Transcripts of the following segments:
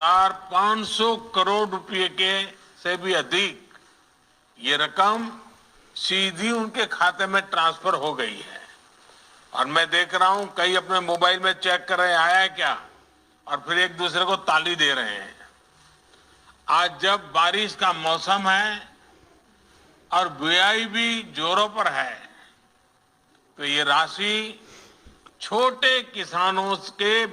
500 करोड़ रुपए के से भी अधिक ये रकम सीधी उनके खाते में ट्रांसफर हो गई है। और मैं देख रहा हूं कई अपने मोबाइल में चेक कर रहे हैं आया है क्या, और फिर एक दूसरे को ताली दे रहे हैं। आज जब बारिश का मौसम है और बुआई भी जोरों पर है, तो ये राशि छोटे किसानों के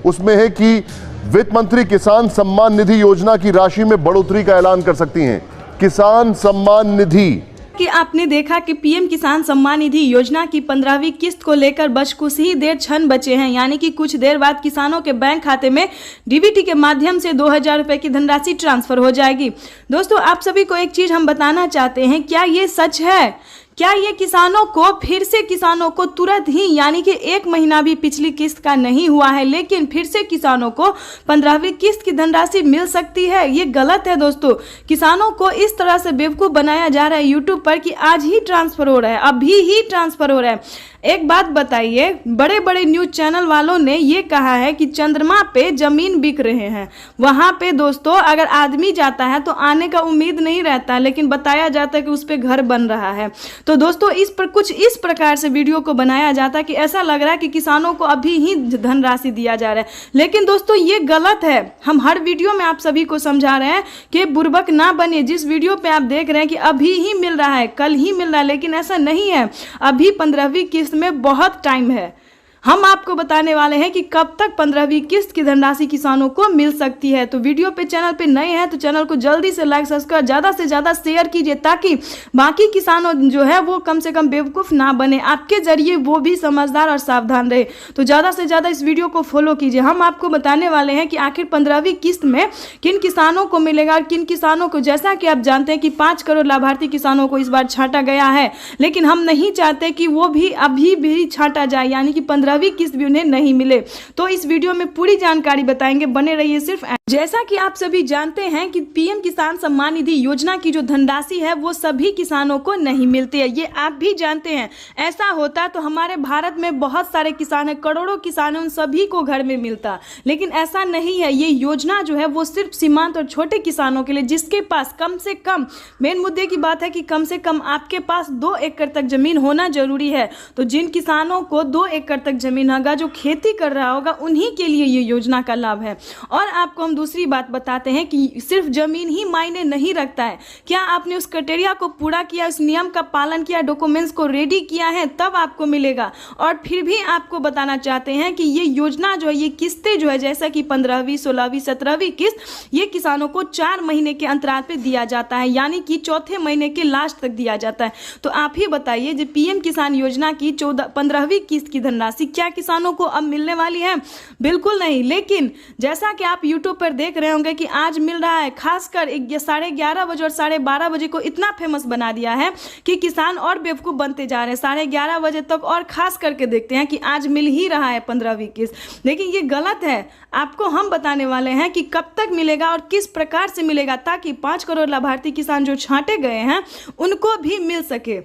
उसमें है कि वित्त मंत्री किसान सम्मान निधि योजना की राशि में बढ़ोतरी का ऐलान कर सकती हैं। किसान सम्मान निधि कि आपने देखा कि पीएम किसान सम्मान निधि योजना की 15वीं किस्त को लेकर बस कुछ ही देर क्षण बचे हैं, यानी कि कुछ देर बाद किसानों के बैंक खाते में डीबीटी के माध्यम से 2000 रुपए की धनराशि ट्रांसफर हो जाएगी। दोस्तों, आप सभी को एक चीज हम बताना चाहते हैं, क्या ये सच है? क्या ये किसानों को फिर से किसानों को तुरंत ही, यानी कि 1 महीना भी पिछली किस्त का नहीं हुआ है, लेकिन फिर से किसानों को 15वीं किस्त की धनराशि मिल सकती है? ये गलत है दोस्तों। किसानों को इस तरह से बेवकूफ बनाया जा रहा है यूट्यूब पर कि आज ही ट्रांसफर हो रहा है, अभी ही ट्रांसफर हो रहा है। एक बात बताइए, बड़े बड़े न्यूज चैनल वालों ने ये कहा है कि चंद्रमा पे जमीन बिक रहे हैं। वहां पे दोस्तों अगर आदमी जाता है तो आने का उम्मीद नहीं रहता, लेकिन बताया जाता है कि उस पे घर बन रहा है। तो दोस्तों कुछ इस प्रकार से वीडियो को बनाया जाता है कि ऐसा लग रहा है कि किसानों को अभी ही धनराशि दिया जा रहा है, लेकिन दोस्तों ये गलत है। हम हर वीडियो में आप सभी को समझा रहे हैं कि बुर्बक ना बने। जिस वीडियो पे आप देख रहे हैं कि अभी ही मिल रहा है, कल ही मिल रहा है, लेकिन ऐसा नहीं है। अभी 15वीं किस्त में बहुत टाइम है। हम आपको बताने वाले हैं कि कब तक 15वीं किस्त की धनराशि किसानों को मिल सकती है। तो वीडियो पे चैनल पे नए हैं तो चैनल को जल्दी से लाइक सब्सक्राइब ज़्यादा से ज़्यादा शेयर कीजिए, ताकि बाकी किसानों जो है वो कम से कम बेवकूफ़ ना बने, आपके जरिए वो भी समझदार और सावधान रहे। तो ज़्यादा से ज़्यादा इस वीडियो को फॉलो कीजिए। हम आपको बताने वाले हैं कि आखिर 15वीं किस्त में किन किसानों को मिलेगा और किन किसानों को। जैसा कि आप जानते हैं कि 5 करोड़ लाभार्थी किसानों को इस बार छांटा गया है, लेकिन हम नहीं चाहते कि वो भी अभी भी छांटा जाए, यानी कि 15वीं किस्त भी उन्हें नहीं मिले। तो इस वीडियो में पूरी जानकारी बताएंगे, बने रहिए सिर्फ। जैसा कि आप सभी जानते हैं कि पीएम किसान सम्मान निधि योजना की जो धनराशि है वो सभी किसानों को नहीं मिलती है, ये आप भी जानते हैं। ऐसा होता तो हमारे भारत में बहुत सारे किसान हैं, करोड़ों किसान हैं, उन सभी को घर में मिलता, लेकिन ऐसा नहीं है। ये योजना जो है वो सिर्फ सीमांत और छोटे किसानों के लिए, जिसके पास कम से कम, मेन मुद्दे की बात है कि कम से कम आपके पास 2 एकड़ तक जमीन होना जरूरी है। तो जिन किसानों को 2 एकड़ तक जमीन होगा, जो खेती कर रहा होगा, उन्हीं के लिए ये योजना का लाभ है। और आपको हम दूसरी बात बताते हैं कि सिर्फ जमीन ही मायने नहीं रखता है। क्या आपने उस क्राइटेरिया को पूरा किया, उस नियम का पालन किया, डॉक्यूमेंट्स को रेडी किया है, तब आपको मिलेगा। और फिर भी आपको बताना चाहते हैं कि ये योजना जो है, ये किस्तें जो है, जैसा कि 15वीं, 16वीं, 17वीं किस्त, ये किसानों को 4 महीने के अंतराल पे दिया जाता है, यानी कि चौथे महीने के लास्ट तक दिया जाता है। तो आप ही बताइए, जो पीएम किसान योजना की 15वीं किस्त की धनराशि क्या किसानों को अब मिलने वाली है? बिल्कुल नहीं। लेकिन जैसा कि आप यूट्यूब पर देख रहे होंगे कि आज मिल रहा है, खासकर 11:30 बजे और 12:30 बजे को इतना फेमस बना दिया है कि किसान और बेवकूफ बनते जा रहे हैं। 11:30 बजे तक और खास करके देखते हैं कि आज मिल ही रहा है 15वीं किस्त, लेकिन ये गलत है। आपको हम बताने वाले हैं कि कब तक मिलेगा और किस प्रकार से मिलेगा, ताकि 5 करोड़ लाभार्थी किसान जो छांटे गए हैं उनको भी मिल सके।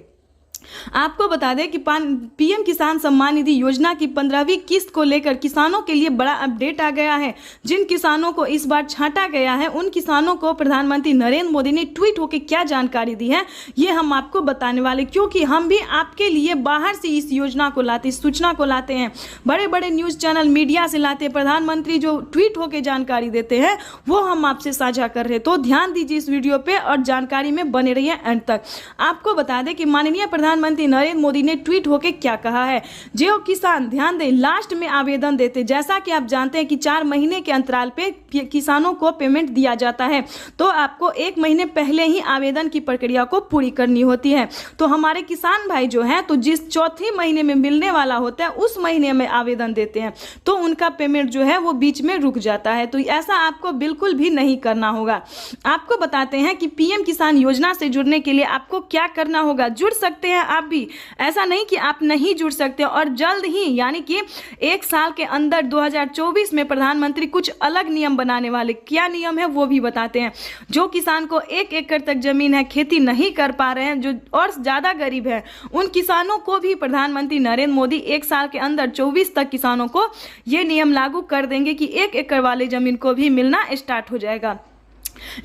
आपको बता दें कि पीएम किसान सम्मान निधि योजना की 15वीं किस्त को लेकर किसानों के लिए बड़ा अपडेट आ गया है। जिन किसानों को इस बार छांटा गया है, उन किसानों को प्रधानमंत्री नरेंद्र मोदी ने ट्वीट होकर क्या जानकारी दी है, ये हम आपको बताने वाले, क्योंकि हम भी आपके लिए बाहर से इस योजना को लाते, इस सूचना को लाते हैं। बड़े बड़े न्यूज चैनल मीडिया से लाते हैं, प्रधानमंत्री जो ट्वीट होकर जानकारी देते हैं वो हम आपसे साझा कर रहे हैं। तो ध्यान दीजिए इस वीडियो पे और जानकारी में बने रहिए एंड तक। आपको बता दें कि माननीय प्रधानमंत्री नरेंद्र मोदी ने ट्वीट होकर क्या कहा है। जो किसान, ध्यान दें, लास्ट में आवेदन देते, जैसा कि आप जानते हैं कि 4 महीने के अंतराल पे किसानों को पेमेंट दिया जाता है, तो आपको 1 महीने पहले ही आवेदन की प्रक्रिया को पूरी करनी होती है। तो हमारे किसान भाई जो हैं, तो जिस चौथे महीने में मिलने वाला होता है उस महीने में आवेदन देते हैं, तो उनका पेमेंट जो है वो बीच में रुक जाता है। तो ऐसा आपको बिल्कुल भी नहीं करना होगा। आपको बताते हैं कि पीएम किसान योजना से जुड़ने के लिए आपको क्या करना होगा। जुड़ सकते हैं आप भी, ऐसा नहीं कि आप नहीं जुड़ सकते। और जल्द ही यानी कि 1 साल के अंदर 2024 में प्रधानमंत्री कुछ अलग नियम बनाने वाले। क्या नियम है वो भी बताते हैं। जो किसान को 1 एकड़ तक जमीन है, खेती नहीं कर पा रहे हैं, जो और ज़्यादा गरीब है, उन किसानों को भी प्रधानमंत्री नरेंद्र मोदी 1 साल के अंदर 24 तक किसानों को ये नियम लागू कर देंगे कि 1 एकड़ वाले जमीन को भी मिलना स्टार्ट हो जाएगा।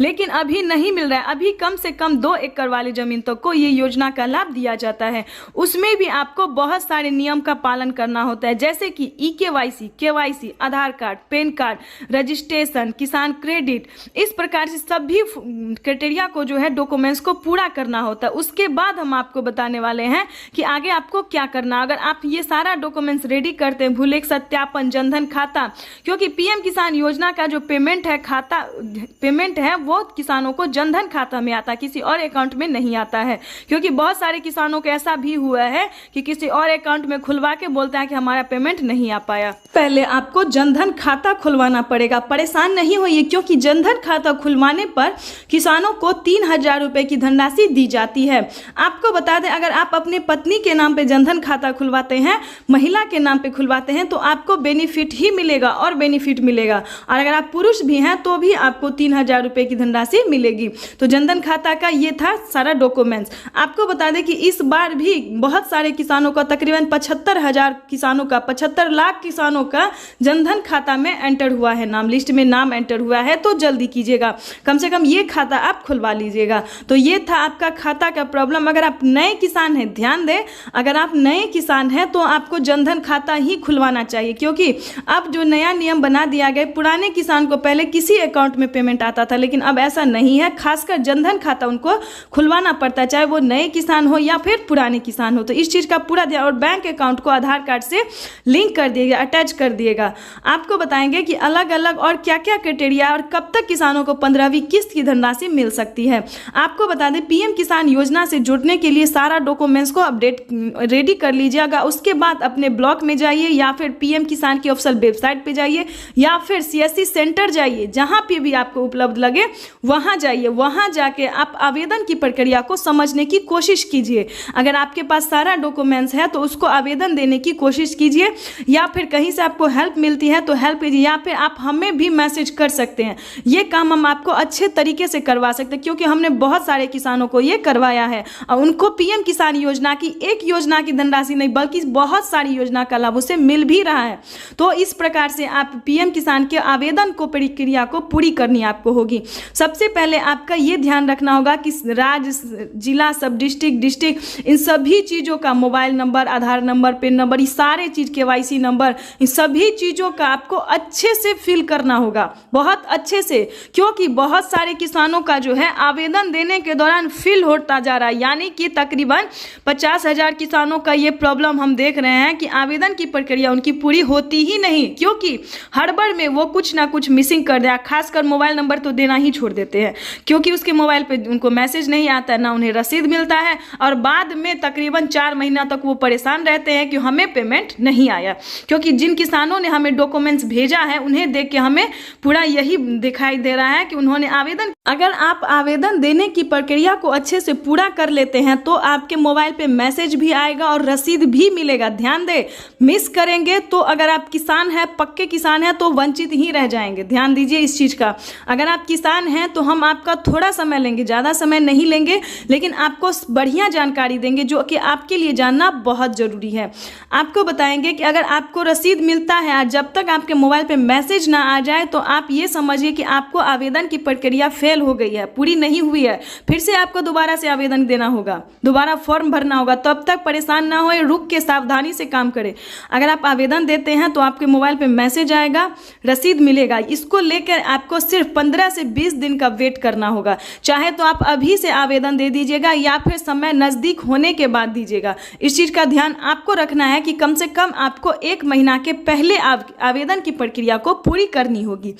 लेकिन अभी नहीं मिल रहा है। अभी कम से कम 2 एकड़ वाली जमीन तक को ये योजना का लाभ दिया जाता है। उसमें भी आपको बहुत सारे नियम का पालन करना होता है, जैसे कि KYC, KYC, आधार कार्ड, पैन कार्ड, रजिस्ट्रेशन, किसान क्रेडिट, इस प्रकार से सभी क्राइटेरिया को जो है डॉक्यूमेंट्स को पूरा करना होता है। उसके बाद हम आपको बताने वाले हैं कि आगे आपको क्या करना। अगर आप ये सारा डॉक्यूमेंट्स रेडी करते हैं, भूलेख सत्यापन, जनधन खाता, क्योंकि PM किसान योजना का जो पेमेंट है वो किसानों को जनधन खाता में आता है, किसी और अकाउंट में नहीं आता है। क्योंकि बहुत सारे किसानों को ऐसा भी हुआ है कि किसी और अकाउंट में खुलवा के बोलता है कि हमारा पेमेंट नहीं आ पाया। पहले आपको जनधन खाता खुलवाना पड़ेगा। परेशान नहीं होइए, क्योंकि जनधन खाता खुलवाने पर किसानों को 3000 रुपए की धनराशि दी जाती है। आपको बता दें, अगर आप अपने पत्नी के नाम पे जनधन खाता खुलवाते हैं, महिला के नाम पे खुलवाते हैं, तो आपको बेनिफिट ही मिलेगा और बेनिफिट मिलेगा। और अगर आप पुरुष भी हैं तो भी आपको 3000 रुपए की धनराशि मिलेगी। तो जनधन खाता का ये था सारा डॉक्यूमेंट्स। आपको बता दें कि इस बार भी बहुत सारे किसानों का, तकरीबन 75,000 किसानों का, 75 लाख किसानों का जनधन खाता में एंटर हुआ है, नाम लिस्ट में नाम एंटर हुआ है। तो जल्दी कीजिएगा, कम से कम ये खाता आप खुलवा लीजिएगा। तो ये था आपका खाता का प्रॉब्लम। अगर आप नए किसान हैं, ध्यान दें, अगर आप नए किसान हैं तो आपको जनधन खाता ही खुलवाना चाहिए, क्योंकि अब जो नया नियम बना दिया गया, पुराने किसान को पहले किसी अकाउंट में पेमेंट आता था, लेकिन अब ऐसा नहीं है। खासकर जनधन खाता उनको खुलवाना पड़ता है, चाहे वो नए किसान हो या फिर पुराने किसान हो। तो इस चीज़ का पूरा ध्यान, और बैंक अकाउंट को आधार कार्ड से लिंक कर दिएगा, अटैच कर दिएगा। आपको बताएंगे कि अलग अलग और क्या क्या क्राइटेरिया और कब तक किसानों को 15वीं किस्त की धनराशि मिल सकती है। आपको बता दें, PM किसान योजना से जुड़ने के लिए सारा डॉक्यूमेंट्स को अपडेट रेडी कर लीजिएगा। उसके बाद अपने ब्लॉक में जाइए या फिर PM किसान की ऑफिशियल वेबसाइट पे जाइए या फिर CSC सेंटर जाइए, जहाँ पे भी आपको उपलब्ध लगे वहाँ जाइए। वहाँ जाके आप आवेदन की प्रक्रिया को समझने की कोशिश कीजिए। अगर आपके पास सारा डॉक्यूमेंट्स है तो उसको आवेदन देने की कोशिश कीजिए, या फिर कहीं से आपको हेल्प मिलती है तो हेल्प कीजिए, या फिर आप हमें भी मैसेज कर सकते हैं। ये काम हम आपको अच्छे तरीके से करवा सकते हैं, क्योंकि हमने बहुत सारे किसानों को ये करवाया है और उनको PM किसान योजना की, एक योजना की धनराशि नहीं बल्कि बहुत सारी योजना का लाभ उसे मिल भी रहा है। तो इस प्रकार से आप PM किसान के आवेदन को, प्रक्रिया को पूरी करनी आपको होगी। सबसे पहले आपका ये ध्यान रखना होगा कि राज्य, जिला, सब डिस्ट्रिक्ट, इन सभी चीज़ों का मोबाइल नंबर, आधार नंबर, पैन नंबर, ये सारे चीज़, KYC नंबर, इन सभी चीज़ों का आपको अच्छे से फिल करना होगा, बहुत अच्छे से। क्योंकि बहुत सारे किसानों का जो है आवेदन देने के दौरान फिल होता जा रहा है, यानी कि तकरीबन 50,000 किसानों का ये प्रॉब्लम हम देख रहे हैं कि आवेदन की प्रक्रिया उनकी पूरी होती ही नहीं, क्योंकि हड़बड़ में वो कुछ ना कुछ मिसिंग कर दिया। खासकर मोबाइल नंबर तो देना ही छोड़ देते हैं, क्योंकि उसके मोबाइल पे उनको मैसेज नहीं आता, ना उन्हें रसीद मिलता है, और बाद में तकरीबन 4 महीना तक वो परेशान रहते हैं कि हमें पेमेंट नहीं आया। क्योंकि जिन किसानों ने हमें डॉक्यूमेंट्स भेजा है उन्हें देख के हमें पूरा यही दिखाई दे रहा है कि उन्होंने आवेदन, अगर आप आवेदन देने की प्रक्रिया को अच्छे से पूरा कर लेते हैं तो आपके मोबाइल पे मैसेज भी आएगा और रसीद भी मिलेगा। ध्यान दें, मिस करेंगे तो, अगर आप किसान हैं, पक्के किसान हैं, तो वंचित ही रह जाएंगे। ध्यान दीजिए इस चीज़ का। अगर आप किसान हैं तो हम आपका थोड़ा समय लेंगे, ज़्यादा समय नहीं लेंगे, लेकिन आपको बढ़िया जानकारी देंगे जो कि आपके लिए जानना बहुत ज़रूरी है। आपको बताएंगे कि अगर आपको रसीद मिलता है और जब तक आपके मोबाइल पे मैसेज ना आ जाए तो आप ये समझिए कि आपको आवेदन की प्रक्रिया फेल हो गई है, पूरी नहीं हुई है। फिर से आपको दोबारा से आवेदन देना होगा, दोबारा फॉर्म भरना होगा। तब तक परेशान ना होए, रुक के सावधानी से काम करें। अगर आप आवेदन देते हैं तो आपके मोबाइल पे मैसेज आएगा, रसीद मिलेगा। इसको लेकर आपको सिर्फ 15 से 20 दिन का वेट करना होगा। चाहे तो आप अभी से आवेदन दे दीजिएगा या फिर समय नज़दीक होने के बाद दीजिएगा। इस चीज़ का ध्यान आपको रखना है कि कम से कम आपको 1 महीना के पहले आवेदन की प्रक्रिया को पूरी करनी होगी।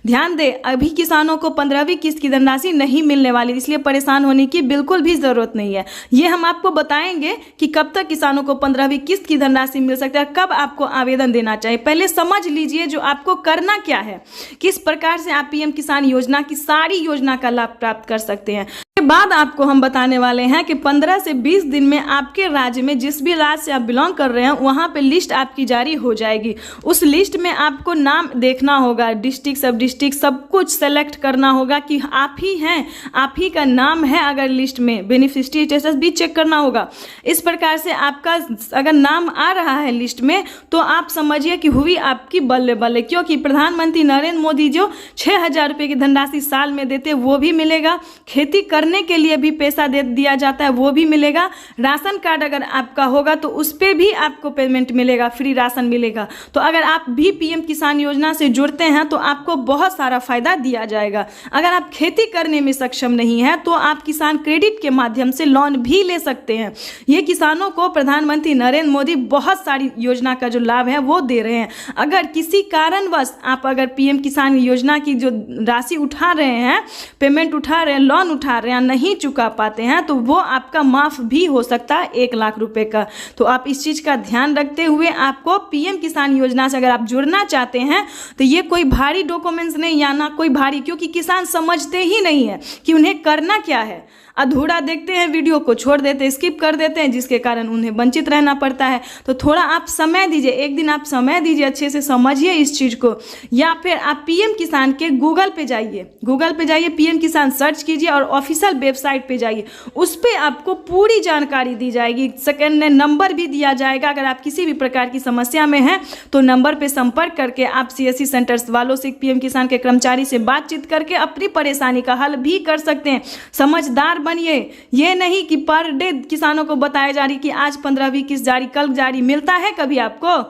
ध्यान दें, अभी किसानों को 15वीं किस्त की धनराशि नहीं मिलने वाली, इसलिए परेशान होने की बिल्कुल भी ज़रूरत नहीं है। ये हम आपको बताएंगे कि कब तक किसानों को 15वीं किस्त की धनराशि मिल सकती है, कब आपको आवेदन देना चाहिए। पहले समझ लीजिए जो आपको करना क्या है, किस प्रकार से आप PM किसान योजना की सारी योजना का लाभ प्राप्त कर सकते हैं। के बाद आपको हम बताने वाले हैं कि 15 से 20 दिन में आपके राज्य में, जिस भी राज्य से आप बिलोंग कर रहे हैं, वहाँ पे लिस्ट आपकी जारी हो जाएगी। उस लिस्ट में आपको नाम देखना होगा, डिस्ट्रिक्ट सब डिस्ट्रिक्ट सब कुछ सेलेक्ट करना होगा कि आप ही हैं, आप ही का नाम है अगर लिस्ट में, बेनिफिशियरी स्टेटस भी चेक करना होगा। इस प्रकार से आपका अगर नाम आ रहा है लिस्ट में तो आप समझिए कि हुई आपकी बल्ले बल्ले, क्योंकि प्रधानमंत्री नरेंद्र मोदी जो 6,000 रुपये की धनराशि साल में देते वो भी मिलेगा, खेती करने के लिए भी पैसा दे दिया जाता है वो भी मिलेगा, राशन कार्ड अगर आपका होगा तो उस पर भी आपको पेमेंट मिलेगा, फ्री राशन मिलेगा। तो अगर आप भी पीएम किसान योजना से जुड़ते हैं तो आपको बहुत सारा फायदा दिया जाएगा। अगर आप खेती करने में सक्षम नहीं है तो आप किसान क्रेडिट के माध्यम से लोन भी ले सकते हैं। ये किसानों को प्रधानमंत्री नरेंद्र मोदी बहुत सारी योजना का जो लाभ है वो दे रहे हैं। अगर किसी कारणवश आप अगर पीएम किसान योजना की जो राशि उठा रहे हैं, पेमेंट उठा रहे हैं, लोन उठा रहे हैं, नहीं चुका पाते हैं तो वो आपका माफ भी हो सकता है 1 लाख रुपए का। तो आप इस चीज का ध्यान रखते हुए आपको पीएम किसान योजना से अगर आप जुड़ना चाहते हैं तो ये कोई भारी डॉक्यूमेंट्स नहीं, या ना कोई भारी, क्योंकि किसान समझते ही नहीं है कि उन्हें करना क्या है। अधूरा देखते हैं, वीडियो को छोड़ देते हैं, स्किप कर देते हैं, जिसके कारण उन्हें वंचित रहना पड़ता है। तो थोड़ा आप समय दीजिए, एक दिन आप समय दीजिए, अच्छे से समझिए इस चीज़ को। या फिर आप पीएम किसान के गूगल पे जाइए, पीएम किसान सर्च कीजिए और ऑफिशियल वेबसाइट पे जाइए, उस पर आपको पूरी जानकारी दी जाएगी। सेकंड में नंबर भी दिया जाएगा, अगर आप किसी भी प्रकार की समस्या में हैं तो नंबर पर संपर्क करके आप CSC सेंटर्स वालों से, पीएम किसान के कर्मचारी से बातचीत करके अपनी परेशानी का हल भी कर सकते हैं। समझदार बनिए, ये नहीं कि पर डे किसानों को बताया जा रही कि आज 15वीं किस्त जारी, कल जारी, मिलता है कभी आपको?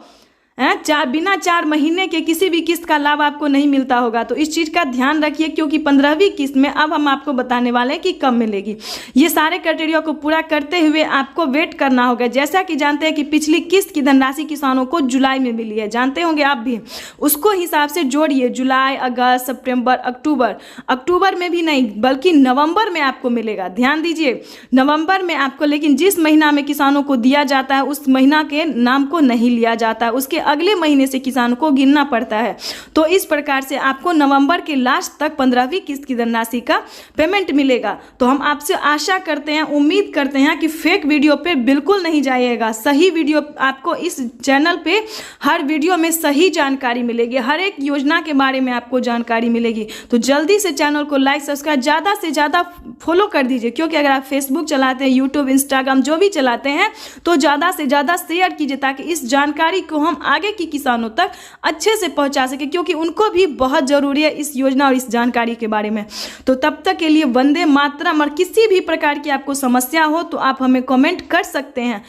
बिना 4 महीने के किसी भी किस्त का लाभ आपको नहीं मिलता होगा। तो इस चीज़ का ध्यान रखिए, क्योंकि 15वीं किस्त में अब हम आपको बताने वाले हैं कि कब मिलेगी। ये सारे क्राइटेरिया को पूरा करते हुए आपको वेट करना होगा। जैसा कि जानते हैं कि पिछली किस्त की धनराशि किसानों को जुलाई में मिली है, जानते होंगे आप भी, उसको हिसाब से जोड़िए। जुलाई, अगस्त, सितंबर, अक्टूबर में भी नहीं बल्कि नवंबर में आपको मिलेगा। ध्यान दीजिए, नवंबर में आपको, लेकिन जिस महीना में किसानों को दिया जाता है उस महीना के नाम को नहीं लिया जाता है, उसके अगले महीने से किसानों को गिनना पड़ता है। तो इस प्रकार से आपको नवंबर के लास्ट तक 15वीं किस्त की धनराशि का पेमेंट मिलेगा। तो हम आपसे आशा करते हैं, उम्मीद करते हैं कि फेक वीडियो पे बिल्कुल नहीं जाइएगा। सही वीडियो आपको इस चैनल पे, हर वीडियो में सही जानकारी मिलेगी, हर एक योजना के बारे में आपको जानकारी मिलेगी। तो जल्दी से चैनल को लाइक, सब्सक्राइब, ज़्यादा से ज़्यादा फॉलो कर दीजिए, क्योंकि अगर आप फेसबुक चलाते हैं, यूट्यूब, इंस्टाग्राम जो भी चलाते हैं तो ज़्यादा से ज़्यादा शेयर कीजिए, ताकि इस जानकारी को हम आगे की किसानों तक अच्छे से पहुंचा सके, क्योंकि उनको भी बहुत जरूरी है इस योजना और इस जानकारी के बारे में। तो तब तक के लिए वंदे मातरम। और किसी भी प्रकार की आपको समस्या हो तो आप हमें कमेंट कर सकते हैं।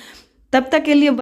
तब तक के लिए